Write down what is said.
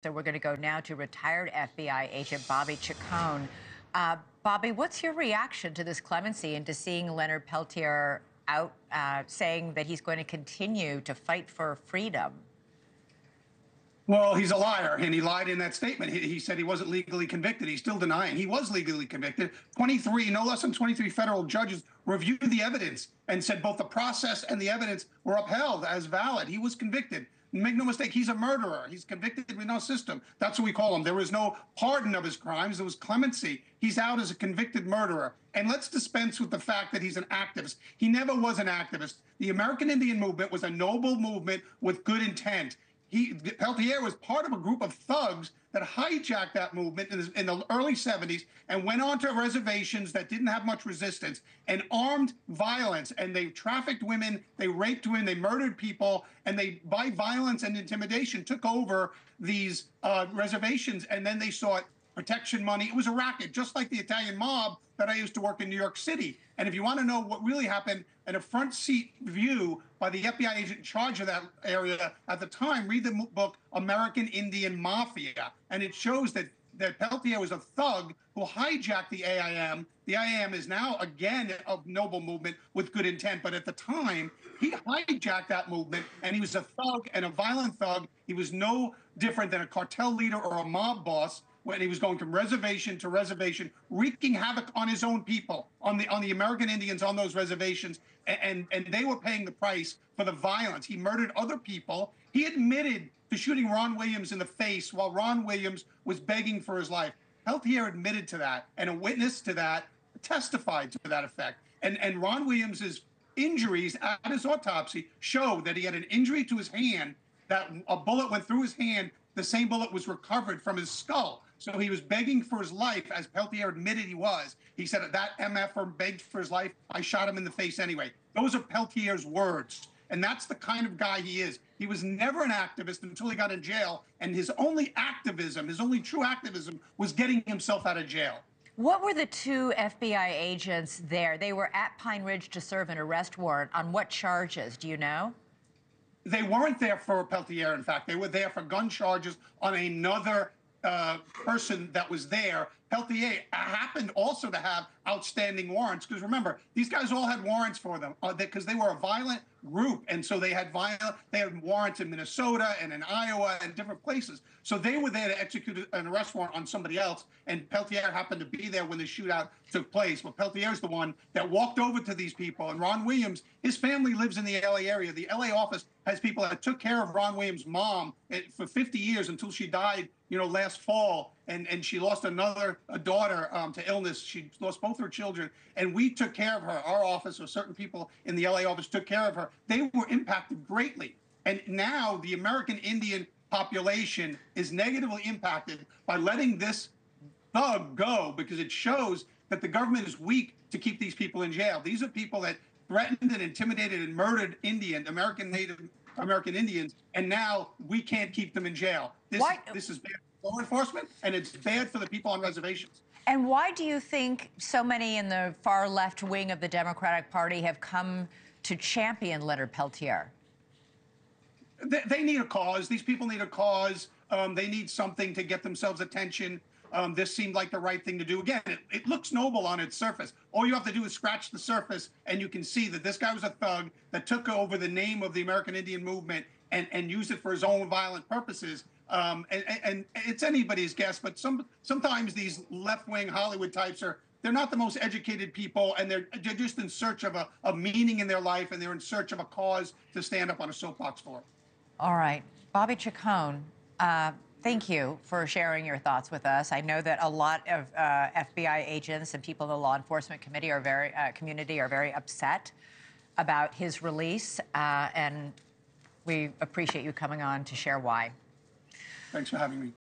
So we're going to go now to retired FBI agent Bobby Chacon. Bobby, what's your reaction to this clemency and to seeing Leonard Peltier out saying that he's going to continue to fight for freedom? Well, he's a liar, and he lied in that statement. He said he wasn't legally convicted. He's still denying he was legally convicted. 23, no less than 23 federal judges reviewed the evidence and said both the process and the evidence were upheld as valid. He was convicted. Make no mistake, he's a murderer. He's convicted with no system. That's what we call him. There was no pardon of his crimes. There was clemency. He's out as a convicted murderer. And let's dispense with the fact that he's an activist. He never was an activist. The American Indian movement was a noble movement with good intent. Peltier was part of a group of thugs that hijacked that movement in the early 70s and went onto reservations that didn't have much resistance and armed violence. And they trafficked women, they raped women, they murdered people, and they, by violence and intimidation, took over these reservations. And then they sought protection money. It was a racket, just like the Italian mob that I used to work in New York City. And if you want to know what really happened, in a front seat view by the FBI agent in charge of that area at the time, read the book American Indian Mafia. And it shows that Peltier was a thug who hijacked the AIM. The AIM is now, again, a noble movement with good intent. But at the time, he hijacked that movement, and he was a thug and a violent thug. He was no different than a cartel leader or a mob boss when he was going from reservation to reservation, wreaking havoc on his own people, on the American Indians on those reservations, and they were paying the price for the violence. He murdered other people. He admitted to shooting Ron Williams in the face while Ron Williams was begging for his life. Peltier admitted to that, and a witness to that testified to that effect. And Ron Williams's injuries at his autopsy showed that he had an injury to his hand, that a bullet went through his hand. The same bullet was recovered from his skull. So he was begging for his life, as Peltier admitted he was. He said, that MFer begged for his life. I shot him in the face anyway. Those are Peltier's words. And that's the kind of guy he is. He was never an activist until he got in jail. And his only activism, his only true activism, was getting himself out of jail. What were the two FBI agents there? They were at Pine Ridge to serve an arrest warrant. On what charges? Do you know? They weren't there for Peltier, in fact. They were there for gun charges on another person that was there. Peltier happened also to have outstanding warrants, because remember, these guys all had warrants for them because they were a violent group, and so they had warrants in Minnesota and in Iowa and different places. So they were there to execute an arrest warrant on somebody else, and Peltier happened to be there when the shootout took place. But Peltier's the one that walked over to these people, and Ron Williams, his family lives in the LA area. The LA office has people that took care of Ron Williams' mom for 50 years until she died, last fall, and she lost a daughter to illness. She lost both her children, and we took care of her. Our office, or certain people in the LA office, took care of her. They were impacted greatly. And now the American Indian population is negatively impacted by letting this thug go, because it shows that the government is weak to keep these people in jail. These are people that threatened and intimidated and murdered Native American Indians, and now we can't keep them in jail. This is bad for law enforcement, and it's bad for the people on reservations. And why do you think so many in the far left wing of the Democratic Party have come to champion Leonard Peltier? They need a cause. These people need a cause. They need something to get themselves attention. This seemed like the right thing to do. Again, it looks noble on its surface. All you have to do is scratch the surface, and you can see that this guy was a thug that took over the name of the American Indian movement and used it for his own violent purposes. And it's anybody's guess, but sometimes these left-wing Hollywood types they're not the most educated people, and they're just in search of a meaning in their life, and they're in search of a cause to stand up on a soapbox for. All right. Bobby Chacon, thank you for sharing your thoughts with us. I know that a lot of FBI agents and people in the law enforcement community are very upset about his release, and we appreciate you coming on to share why. Thanks for having me.